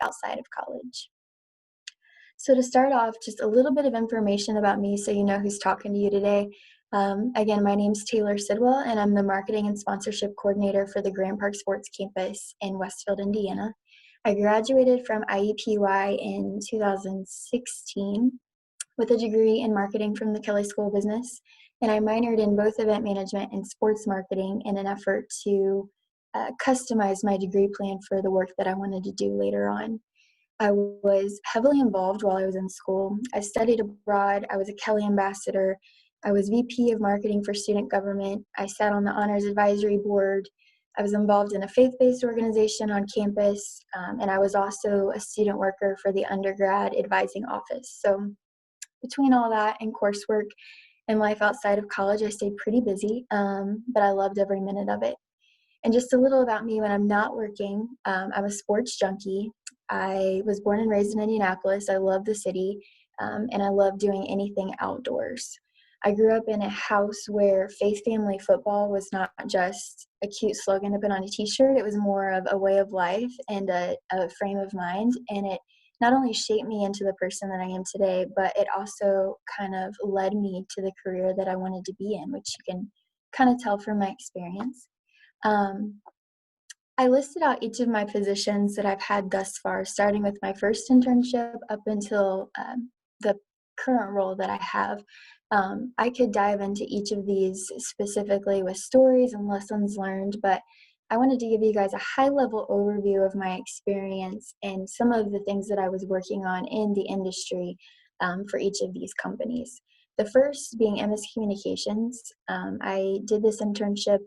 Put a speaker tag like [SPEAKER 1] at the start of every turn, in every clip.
[SPEAKER 1] outside of college. So to start off, just a little bit of information about me so you know who's talking to you today. Again, my name's Taylor Sidwell, and I'm the Marketing and Sponsorship Coordinator for the Grand Park Sports Campus in Westfield, Indiana. I graduated from IUPUI in 2016 with a degree in marketing from the Kelley School of Business, and I minored in both event management and sports marketing in an effort to customize my degree plan for the work that I wanted to do later on. I was heavily involved while I was in school. I studied abroad. I was a Kelley ambassador. I was VP of marketing for student government. I sat on the honors advisory board. I was involved in a faith-based organization on campus, and I was also a student worker for the undergrad advising office. So between all that and coursework and life outside of college, I stayed pretty busy, but I loved every minute of it. And just a little about me when I'm not working, I'm a sports junkie. I was born and raised in Indianapolis. I love the city, and I love doing anything outdoors. I grew up in a house where faith family football was not just a cute slogan to put on a t-shirt. It was more of a way of life and a frame of mind. And it not only shaped me into the person that I am today, but it also kind of led me to the career that I wanted to be in, which you can kind of tell from my experience. I listed out each of my positions that I've had thus far, starting with my first internship up until the current role that I have. I could dive into each of these specifically with stories and lessons learned, but I wanted to give you guys a high-level overview of my experience and some of the things that I was working on in the industry for each of these companies. The first being MS Communications. I did this internship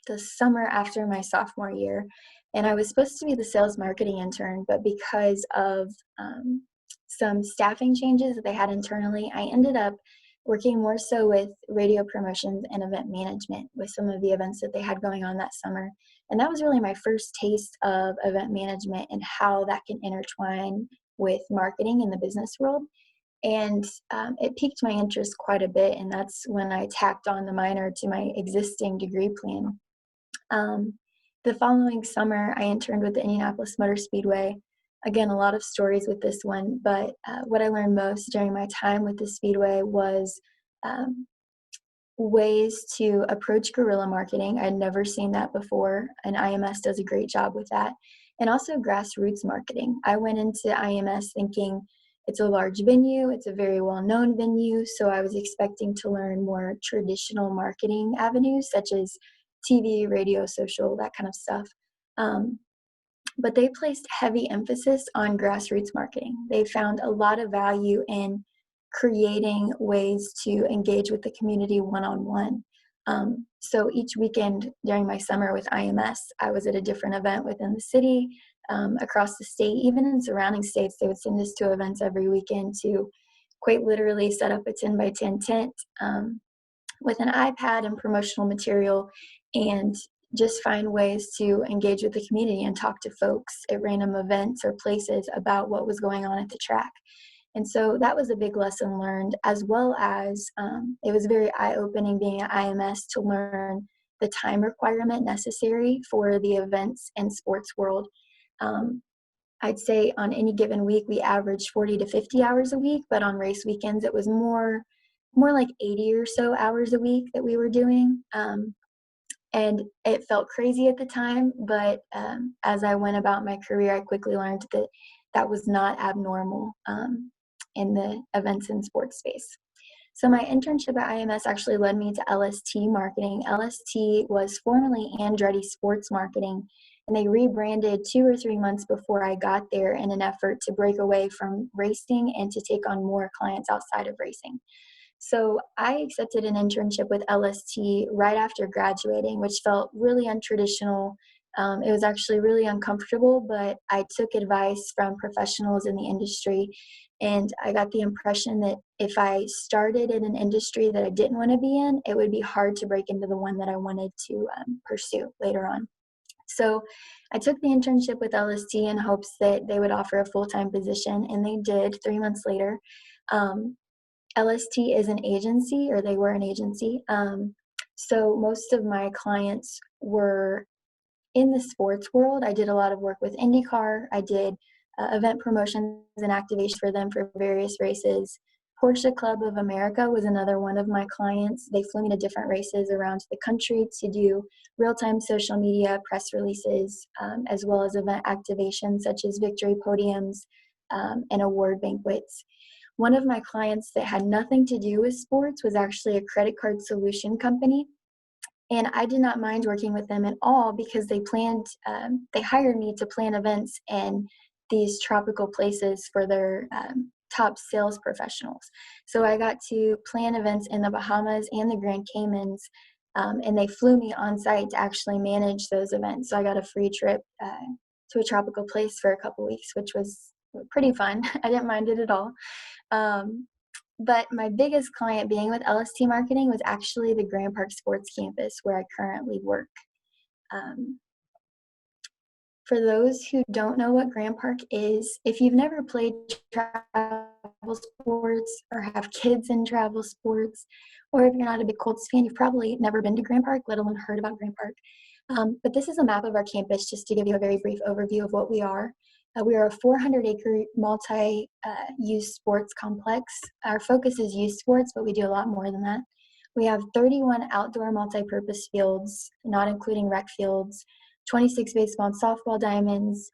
[SPEAKER 1] the summer after my sophomore year, and I was supposed to be the sales marketing intern, but because of some staffing changes that they had internally, I ended up working more so with radio promotions and event management with some of the events that they had going on that summer. And that was really my first taste of event management and how that can intertwine with marketing in the business world. And it piqued my interest quite a bit, and that's when I tacked on the minor to my existing degree plan. The following summer, I interned with the Indianapolis Motor Speedway. Again, a lot of stories with this one, but what I learned most during my time with the Speedway was ways to approach guerrilla marketing. I'd never seen that before, and IMS does a great job with that. And also grassroots marketing. I went into IMS thinking it's a large venue, it's a very well-known venue, so I was expecting to learn more traditional marketing avenues such as TV, radio, social, that kind of stuff. But they placed heavy emphasis on grassroots marketing. They found a lot of value in creating ways to engage with the community one-on-one. So each weekend during my summer with IMS, I was at a different event within the city, across the state, even in surrounding states. They would send us to events every weekend to quite literally set up a 10 by 10 tent with an iPad and promotional material and just find ways to engage with the community and talk to folks at random events or places about what was going on at the track. And so that was a big lesson learned, as well as it was very eye-opening being at IMS to learn the time requirement necessary for the events and sports world. I'd say on any given week, we averaged 40 to 50 hours a week, but on race weekends, it was more like 80 or so hours a week that we were doing. And it felt crazy at the time, but as I went about my career, I quickly learned that that was not abnormal in the events and sports space. So my internship at IMS actually led me to LST Marketing. LST was formerly Andretti Sports Marketing, and they rebranded 2 or 3 months before I got there in an effort to break away from racing and to take on more clients outside of racing. So I accepted an internship with LST right after graduating, which felt really untraditional. It was actually really uncomfortable, but I took advice from professionals in the industry, and I got the impression that if I started in an industry that I didn't want to be in, it would be hard to break into the one that I wanted to pursue later on. So I took the internship with LST in hopes that they would offer a full-time position, and they did 3 months later. LST is an agency, or they were an agency. So most of my clients were in the sports world. I did a lot of work with IndyCar. I did event promotions and activations for them for various races. Porsche Club of America was another one of my clients. They flew me to different races around the country to do real-time social media press releases, as well as event activations such as victory podiums and award banquets. One of my clients that had nothing to do with sports was actually a credit card solution company. And I did not mind working with them at all because they hired me to plan events in these tropical places for their top sales professionals. So I got to plan events in the Bahamas and the Grand Caymans, and they flew me on site to actually manage those events. So I got a free trip to a tropical place for a couple weeks, which was pretty fun. I didn't mind it at all. But my biggest client being with LST Marketing was actually the Grand Park Sports Campus where I currently work. For those who don't know what Grand Park is, if you've never played travel sports or have kids in travel sports, or if you're not a big Colts fan, you've probably never been to Grand Park, let alone heard about Grand Park. But this is a map of our campus just to give you a very brief overview of what we are. We are a 400-acre multi-use sports complex. Our focus is youth sports, but we do a lot more than that. We have 31 outdoor multi-purpose fields, not including rec fields, 26 baseball and softball diamonds.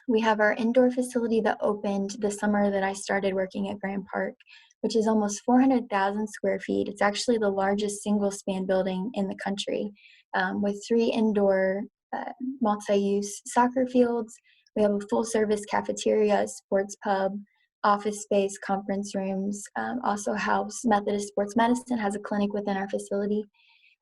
[SPEAKER 1] We have our indoor facility that opened the summer that I started working at Grand Park, which is almost 400,000 square feet. It's actually the largest single-span building in the country, with 3 indoor multi-use soccer fields. We have a full-service cafeteria, sports pub, office space, conference rooms, also house Methodist Sports Medicine has a clinic within our facility.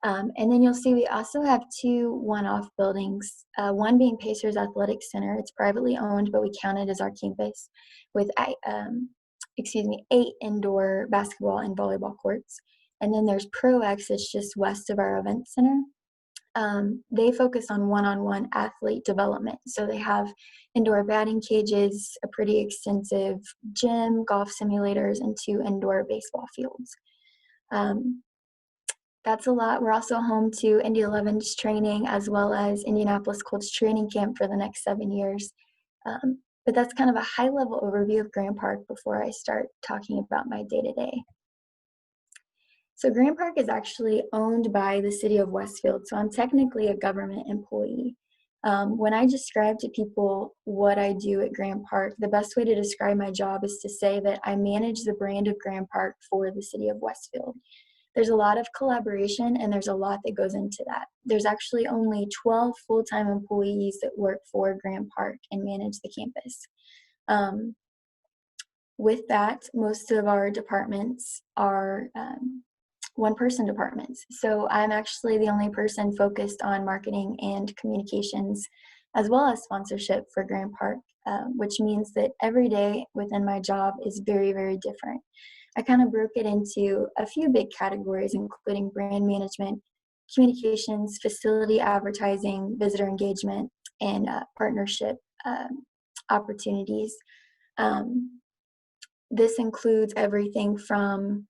[SPEAKER 1] And then you'll see we also have 2 one-off buildings, one being Pacers Athletic Center. It's privately owned, but we count it as our campus with 8 indoor basketball and volleyball courts. And then there's ProX, it's just west of our event center. They focus on one-on-one athlete development. So they have indoor batting cages, a pretty extensive gym, golf simulators, and 2 indoor baseball fields. That's a lot. We're also home to Indy 11's training as well as Indianapolis Colts training camp for the next 7 years. But that's kind of a high-level overview of Grand Park before I start talking about my day-to-day. So Grand Park is actually owned by the city of Westfield, so I'm technically a government employee. When I describe to people what I do at Grand Park, the best way to describe my job is to say that I manage the brand of Grand Park for the city of Westfield. There's a lot of collaboration and there's a lot that goes into that. There's actually only 12 full-time employees that work for Grand Park and manage the campus. With that, most of our departments are one-person departments. So I'm actually the only person focused on marketing and communications, as well as sponsorship for Grand Park, which means that every day within my job is very, very different. I kind of broke it into a few big categories, including brand management, communications, facility advertising, visitor engagement, and partnership opportunities. This includes everything from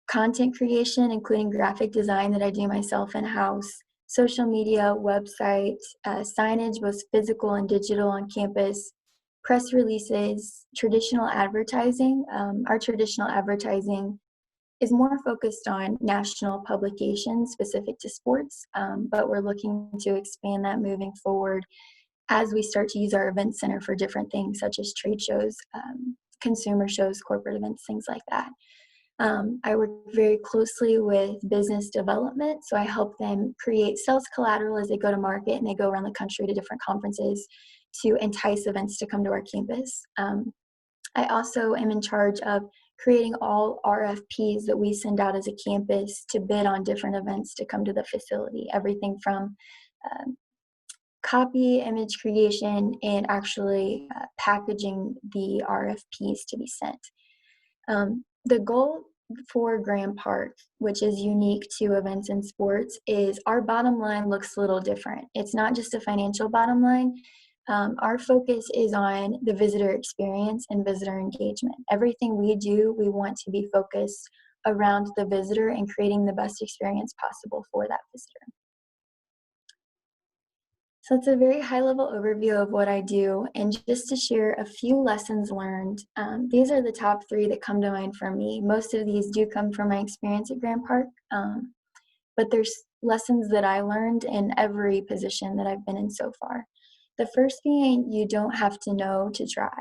[SPEAKER 1] content creation, including graphic design that I do myself in-house, social media, website, signage, both physical and digital on campus, press releases, traditional advertising. Our traditional advertising is more focused on national publications specific to sports, but we're looking to expand that moving forward as we start to use our event center for different things such as trade shows, consumer shows, corporate events, things like that. I work very closely with business development, so I help them create sales collateral as they go to market and they go around the country to different conferences to entice events to come to our campus. I also am in charge of creating all RFPs that we send out as a campus to bid on different events to come to the facility, everything from copy, image creation, and actually packaging the RFPs to be sent. The goal for Grand Park, which is unique to events and sports, is our bottom line looks a little different. It's not just a financial bottom line. Our focus is on the visitor experience and visitor engagement. Everything we do, we want to be focused around the visitor and creating the best experience possible for that visitor. So it's a very high level overview of what I do. And just to share a few lessons learned, these are the top three that come to mind for me. Most of these do come from my experience at Grand Park, but there's lessons that I learned in every position that I've been in so far. The first being you don't have to know to try.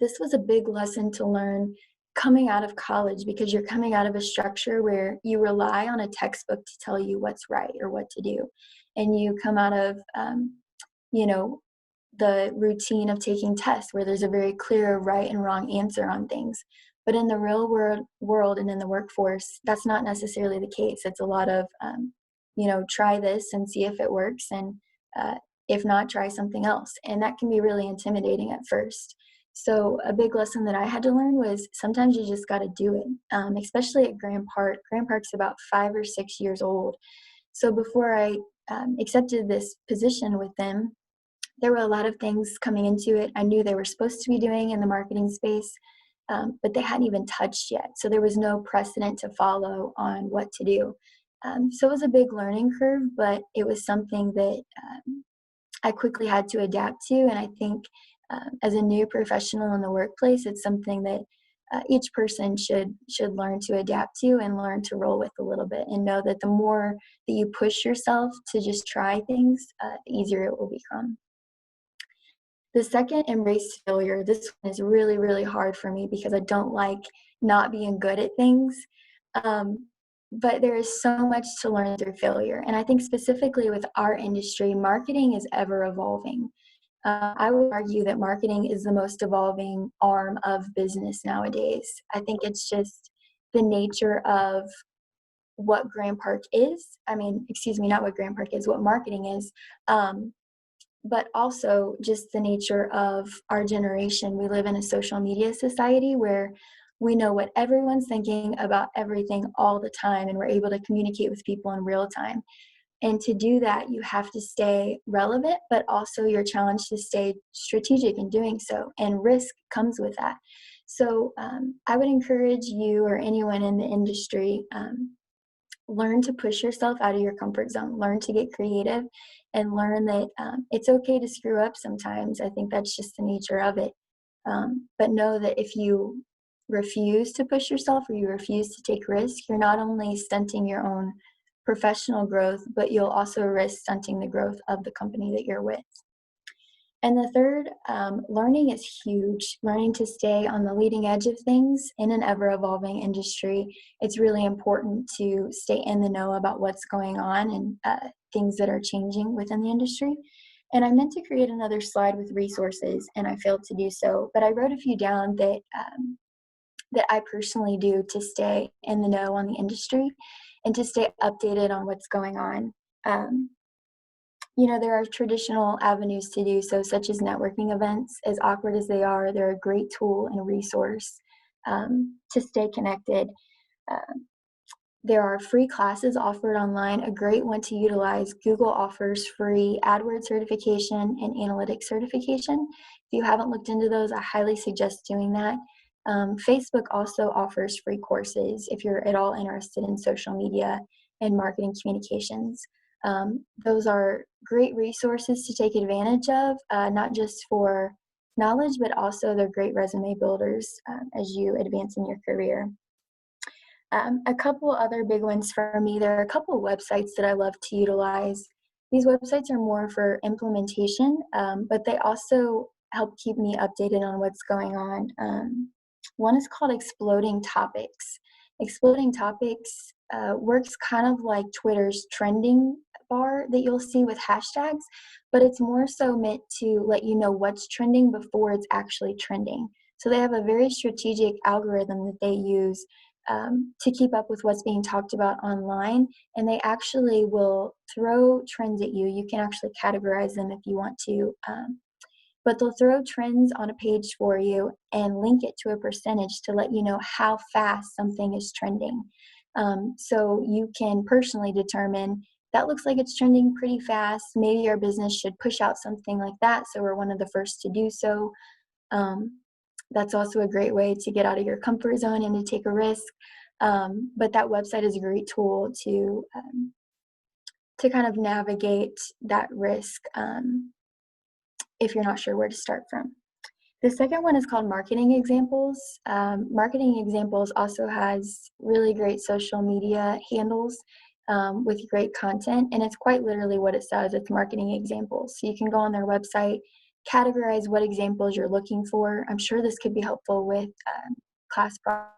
[SPEAKER 1] This was a big lesson to learn coming out of college because you're coming out of a structure where you rely on a textbook to tell you what's right or what to do. And you come out of, you know, the routine of taking tests where there's a very clear right and wrong answer on things. But in the real world and in the workforce, that's not necessarily the case. It's a lot of, try this and see if it works. And if not, try something else. And that can be really intimidating at first. So a big lesson that I had to learn was sometimes you just got to do it, especially at Grand Park. Grand Park's about 5 or 6 years old. So before I accepted this position with them, there were a lot of things coming into it I knew they were supposed to be doing in the marketing space, but they hadn't even touched yet. So there was no precedent to follow on what to do. So it was a big learning curve, but it was something that I quickly had to adapt to. And I think as a new professional in the workplace, it's something that each person should learn to adapt to and learn to roll with a little bit, and know that the more that you push yourself to just try things, the easier it will become. The second, embrace failure. This one is really, really hard for me because I don't like not being good at things. Um, but there is so much to learn through failure. And I think specifically with our industry, marketing is ever evolving. I would argue that marketing is the most evolving arm of business nowadays. I think it's just the nature of what Grand Park is. I mean, excuse me, not what Grand Park is, what marketing is. But also just the nature of our generation. We live in a social media society where we know what everyone's thinking about everything all the time, and we're able to communicate with people in real time. And to do that, you have to stay relevant, but also you're challenged to stay strategic in doing so. And risk comes with that. So I would encourage you or anyone in the industry, learn to push yourself out of your comfort zone, learn to get creative, and learn that it's okay to screw up sometimes. I think that's just the nature of it. But know that if you refuse to push yourself or you refuse to take risk, you're not only stunting your own professional growth, but you'll also risk stunting the growth of the company that you're with. And the third, learning is huge. Learning to stay on the leading edge of things in an ever evolving industry. It's really important to stay in the know about what's going on and things that are changing within the industry. And I meant to create another slide with resources, and I failed to do so. But I wrote a few down that I personally do to stay in the know on the industry and to stay updated on what's going on. Um, there are traditional avenues to do so, such as networking events. As awkward as they are, they're a great tool and resource to stay connected. Um, there are free classes offered online. A great one to utilize: Google offers free AdWords certification and analytics certification. If you haven't looked into those, I highly suggest doing that. Facebook also offers free courses if you're at all interested in social media and marketing communications. Those are great resources to take advantage of, not just for knowledge, but also they're great resume builders as you advance in your career. A couple other big ones for me, there are a couple of websites that I love to utilize. These websites are more for implementation, but they also help keep me updated on what's going on. One is called Exploding Topics. Exploding Topics works kind of like Twitter's trending bar that you'll see with hashtags, but it's more so meant to let you know what's trending before it's actually trending. So they have a very strategic algorithm that they use to keep up with what's being talked about online, and they actually will throw trends at you. You can actually categorize them if you want to, but they'll throw trends on a page for you and link it to a percentage to let you know how fast something is trending. So you can personally determine that looks like it's trending pretty fast. Maybe your business should push out something like that, so we're one of the first to do so. That's also a great way to get out of your comfort zone and to take a risk. But that website is a great tool to to kind of navigate that risk if you're not sure where to start from. The second one is called Marketing Examples. Marketing Examples also has really great social media handles with great content, and it's quite literally what it says. It's Marketing Examples. So you can go on their website, categorize what examples you're looking for. I'm sure this could be helpful with class projects.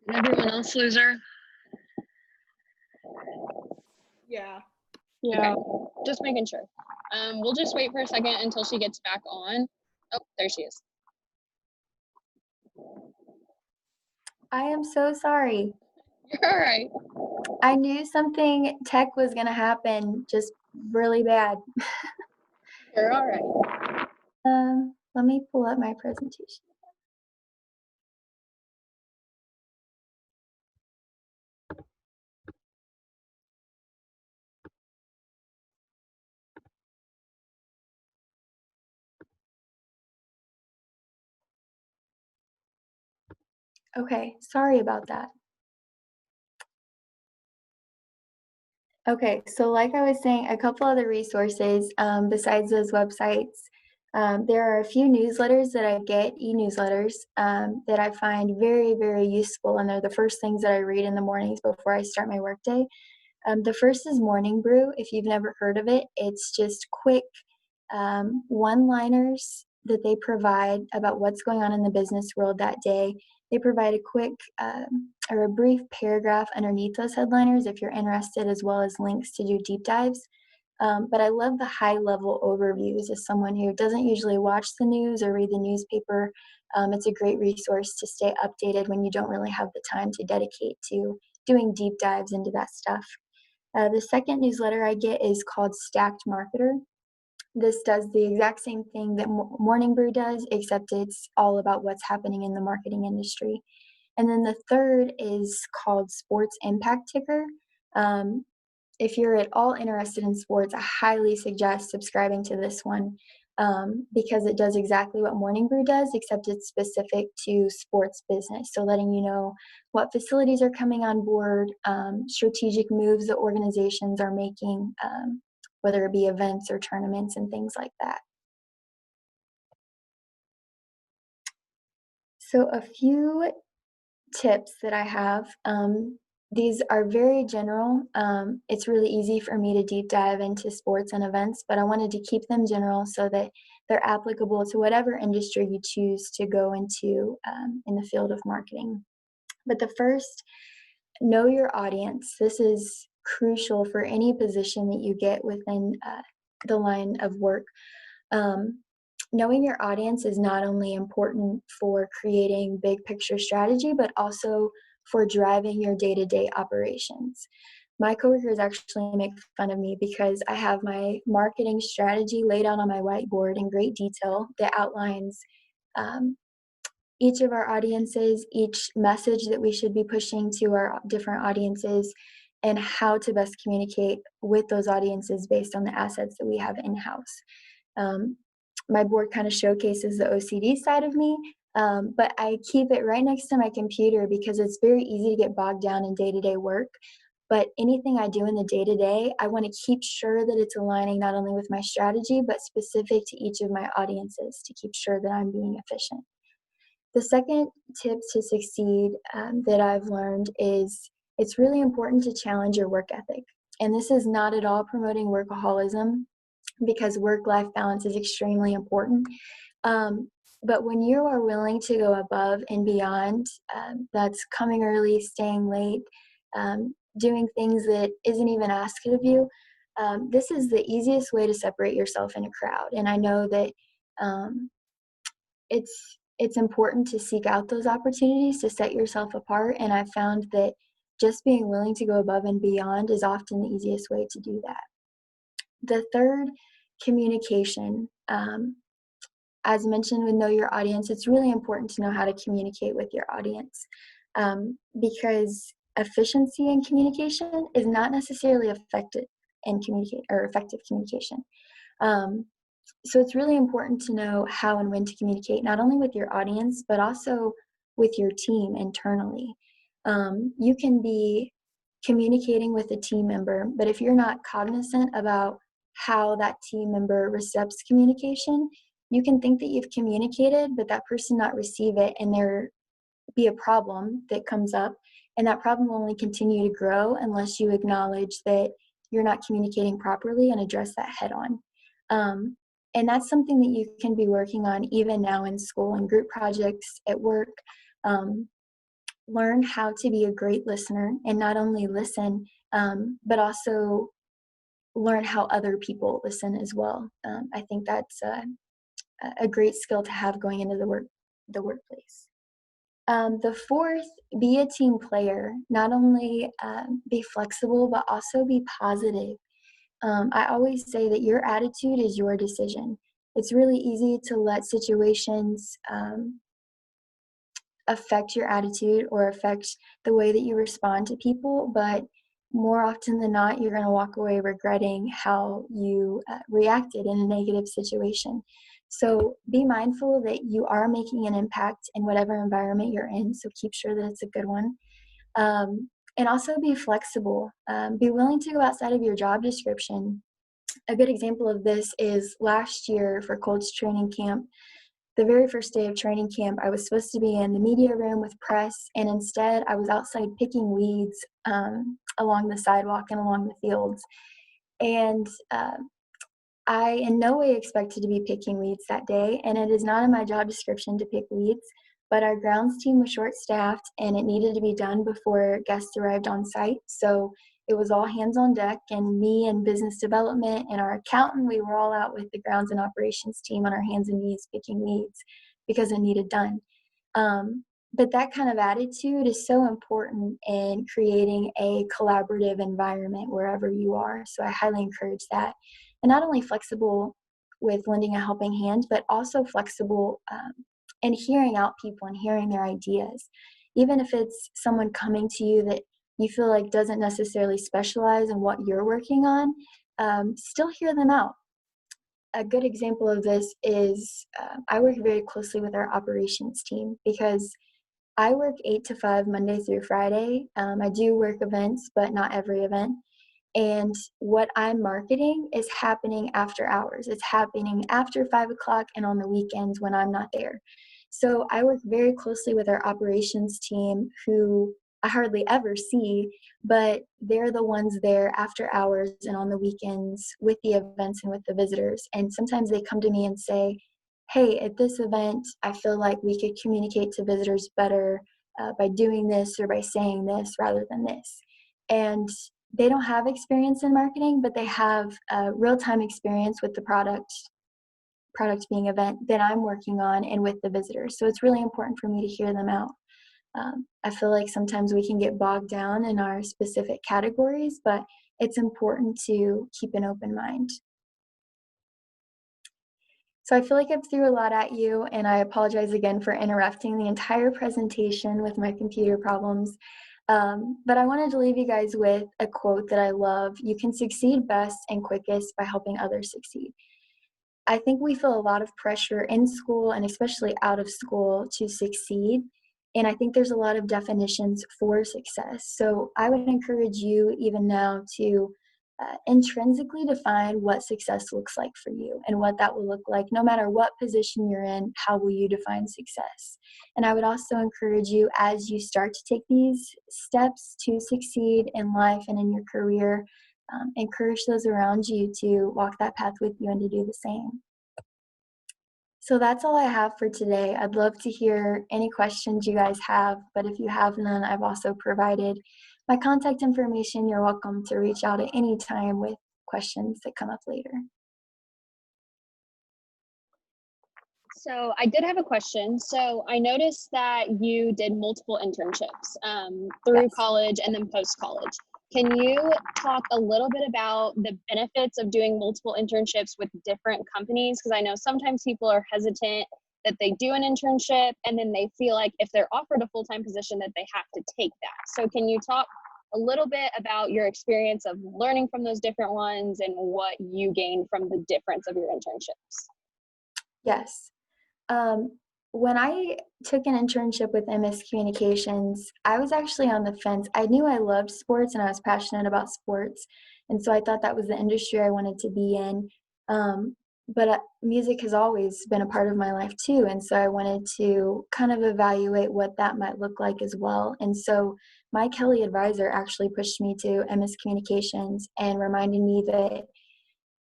[SPEAKER 2] Did everyone else lose her?
[SPEAKER 3] Yeah.
[SPEAKER 2] Okay, just making sure. We'll just wait for a second until she gets back on. Oh, there she is.
[SPEAKER 1] I am so sorry.
[SPEAKER 2] You're all right.
[SPEAKER 1] I knew something tech was going to happen just really bad.
[SPEAKER 2] You're all right.
[SPEAKER 1] Let me pull up my presentation. Okay, sorry about that. Okay, so like I was saying, a couple other resources besides those websites. There are a few newsletters that I get, e-newsletters, that I find very, very useful, and they're the first things that I read in the mornings before I start my workday. The first is Morning Brew. If you've never heard of it, it's just quick one-liners that they provide about what's going on in the business world that day. They provide a quick or a brief paragraph underneath those headliners if you're interested, as well as links to do deep dives. But I love the high level overviews as someone who doesn't usually watch the news or read the newspaper. It's a great resource to stay updated when you don't really have the time to dedicate to doing deep dives into that stuff. The second newsletter I get is called Stacked Marketer. This does the exact same thing that Morning Brew does, except it's all about what's happening in the marketing industry. And then the third is called Sports Impact Ticker. Um, if you're at all interested in sports, I highly suggest subscribing to this one because it does exactly what Morning Brew does, except it's specific to sports business. So letting you know what facilities are coming on board, strategic moves that organizations are making, whether it be events or tournaments and things like that. So a few tips that I have. These are very general. It's really easy for me to deep dive into sports and events, but I wanted to keep them general so that they're applicable to whatever industry you choose to go into in the field of marketing. But the first, know your audience. This is crucial for any position that you get within the line of work. Um, Knowing your audience is not only important for creating big picture strategy, but also for driving your day-to-day operations. My coworkers actually make fun of me because I have my marketing strategy laid out on my whiteboard in great detail that outlines um, each of our audiences, each message that we should be pushing to our different audiences, and how to best communicate with those audiences based on the assets that we have in-house. Um, my board kind of showcases the OCD side of me, but I keep it right next to my computer because it's very easy to get bogged down in day-to-day work. But anything I do in the day-to-day, I want to keep sure that it's aligning not only with my strategy, but specific to each of my audiences to keep sure that I'm being efficient. The second tip to succeed that I've learned is it's really important to challenge your work ethic. And this is not at all promoting workaholism, because work-life balance is extremely important. Um, but when you are willing to go above and beyond, that's coming early, staying late, doing things that isn't even asked of you, this is the easiest way to separate yourself in a crowd. And I know that um, it's important to seek out those opportunities to set yourself apart. And I found that just being willing to go above and beyond is often the easiest way to do that. The third, communication. As mentioned with Know Your Audience, it's really important to know how to communicate with your audience, because efficiency in communication is not necessarily effective communication. Um, so it's really important to know how and when to communicate, not only with your audience, but also with your team internally. You can be communicating with a team member, but if you're not cognizant about how that team member receives communication, you can think that you've communicated, but that person not receive it, and there be a problem that comes up, and that problem will only continue to grow unless you acknowledge that you're not communicating properly and address that head on. Um, and that's something that you can be working on even now in school and group projects at work. Um, Learn how to be a great listener, and not only listen, but also learn how other people listen as well. I think that's a great skill to have going into the workplace. The fourth, be a team player. Not only be flexible, but also be positive. I always say that your attitude is your decision. It's really easy to let situations affect your attitude or affect the way that you respond to people, but more often than not, you're going to walk away regretting how you reacted in a negative situation. So be mindful that you are making an impact in whatever environment you're in, so keep sure that it's a good one. And also be flexible. Be willing to go outside of your job description. A good example of this is last year for Colts training camp. The very first day of training camp, I was supposed to be in the media room with press, and instead I was outside picking weeds along the sidewalk and along the fields. And I in no way expected to be picking weeds that day, and it is not in my job description to pick weeds, but our grounds team was short-staffed, and it needed to be done before guests arrived on site. So it was all hands on deck, and me and business development and our accountant, we were all out with the grounds and operations team on our hands and knees picking weeds because it needed done. But that kind of attitude is so important in creating a collaborative environment wherever you are. So I highly encourage that. And not only flexible with lending a helping hand, but also flexible and hearing out people and hearing their ideas. Even if it's someone coming to you that you feel like doesn't necessarily specialize in what you're working on, still hear them out. A good example of this is I work very closely with our operations team because I work 8 to 5 Monday through Friday. I do work events, but not every event. And what I'm marketing is happening after hours. It's happening after 5 o'clock and on the weekends when I'm not there. So I work very closely with our operations team who I hardly ever see, but they're the ones there after hours and on the weekends with the events and with the visitors. And sometimes they come to me and say, hey, at this event, I feel like we could communicate to visitors better by doing this or by saying this rather than this. And they don't have experience in marketing, but they have real-time experience with the product being event that I'm working on and with the visitors. So it's really important for me to hear them out. I feel like sometimes we can get bogged down in our specific categories, but it's important to keep an open mind. So I feel like I've threw a lot at you, and I apologize again for interrupting the entire presentation with my computer problems. But I wanted to leave you guys with a quote that I love. You can succeed best and quickest by helping others succeed. I think we feel a lot of pressure in school and especially out of school to succeed. And I think there's a lot of definitions for success. So I would encourage you even now to intrinsically define what success looks like for you and what that will look like no matter what position you're in. How will you define success? And I would also encourage you, as you start to take these steps to succeed in life and in your career, encourage those around you to walk that path with you and to do the same. So that's all I have for today. I'd love to hear any questions you guys have, but if you have none, I've also provided my contact information. You're welcome to reach out at any time with questions that come up later.
[SPEAKER 2] So I did have a question. So I noticed that you did multiple internships through
[SPEAKER 1] Yes.
[SPEAKER 2] college and then post-college. Can you talk a little bit about the benefits of doing multiple internships with different companies? Because I know sometimes people are hesitant that they do an internship and then they feel like if they're offered a full-time position that they have to take that. So can you talk a little bit about your experience of learning from those different ones and what you gained from the difference of your internships?
[SPEAKER 1] Yes. Um, when I took an internship with MS Communications, I was actually on the fence. I knew I loved sports and I was passionate about sports. And so I thought that was the industry I wanted to be in. But music has always been a part of my life too. And so I wanted to kind of evaluate what that might look like as well. And so my Kelly advisor actually pushed me to MS Communications and reminded me that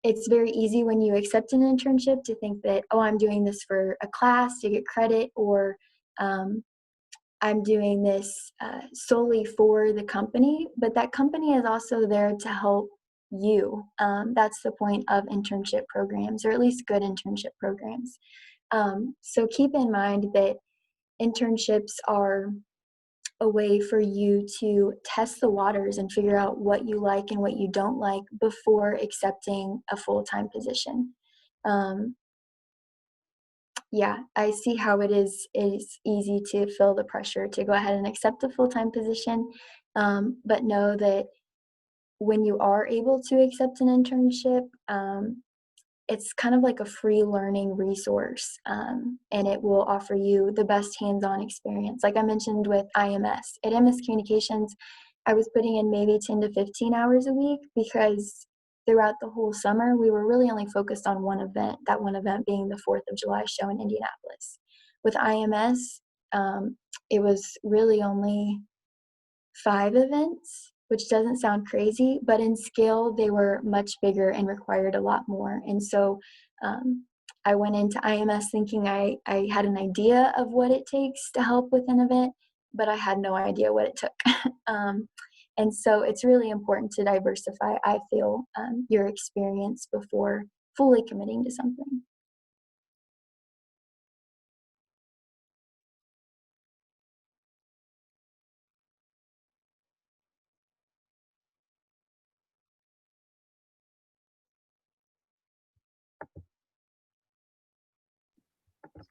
[SPEAKER 1] it's very easy when you accept an internship to think that, oh, I'm doing this for a class to get credit, or um, I'm doing this solely for the company. But that company is also there to help you. That's the point of internship programs, or at least good internship programs. So keep in mind that internships are a way for you to test the waters and figure out what you like and what you don't like before accepting a full-time position. Um, yeah, I see how it is easy to feel the pressure to go ahead and accept a full-time position, but know that when you are able to accept an internship, it's kind of like a free learning resource, and it will offer you the best hands-on experience. Like I mentioned with IMS, at MS Communications, I was putting in maybe 10 to 15 hours a week because throughout the whole summer, we were really only focused on one event, that one event being the 4th of July show in Indianapolis. With IMS, it was really only 5 events, which doesn't sound crazy, but in scale, they were much bigger and required a lot more. And so I went into IMS thinking I had an idea of what it takes to help with an event, but I had no idea what it took. And so it's really important to diversify, I feel, your experience before fully committing to something.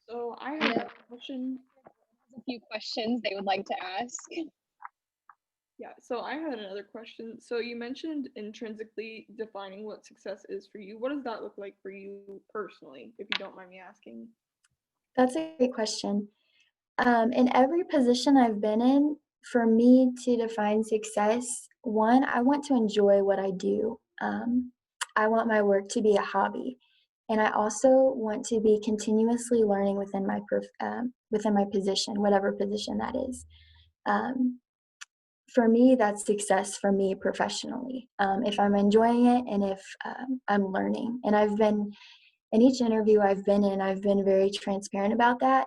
[SPEAKER 3] So I
[SPEAKER 2] I
[SPEAKER 3] have
[SPEAKER 2] know
[SPEAKER 3] a question.
[SPEAKER 2] a few questions they would like to ask.
[SPEAKER 3] Yeah, so I had another question. So you mentioned intrinsically defining what success is for you. What does that look like for you personally, if you don't mind me asking?
[SPEAKER 1] That's a great question. In every position I've been in, for me to define success, one, I want to enjoy what I do. I want my work to be a hobby, and I also want to be continuously learning within my position, whatever position that is. Um, for me, that's success for me professionally. If I'm enjoying it and if I'm learning, and I've been in each interview I've been in, I've been very transparent about that,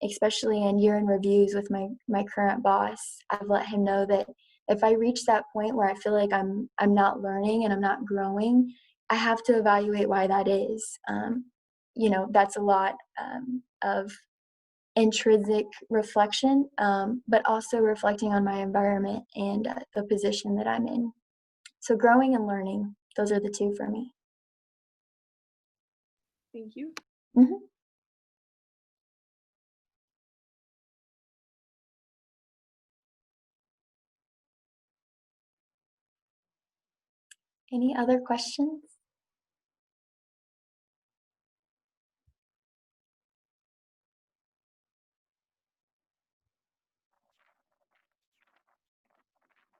[SPEAKER 1] especially in year-end reviews with my current boss. I've let him know that if I reach that point where I feel like I'm not learning and I'm not growing, I have to evaluate why that is. That's a lot of intrinsic reflection, but also reflecting on my environment and the position that I'm in. So growing and learning, those are the two for me.
[SPEAKER 3] Thank you.
[SPEAKER 1] Mhm. Any other questions?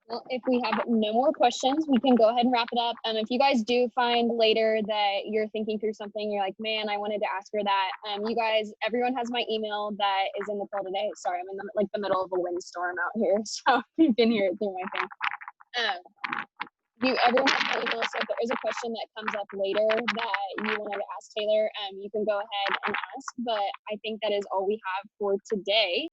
[SPEAKER 2] Well, if we have no more questions, we can go ahead and wrap it up. If you guys do find later that you're thinking through something, you're like, man, I wanted to ask her that. You guys, everyone has my email that is in the call today. Sorry, I'm in the middle of a windstorm out here, so you can hear it through my thing. Um, everyone has political, so if there is a question that comes up later that you wanted to ask Taylor, you can go ahead and ask, but I think that is all we have for today.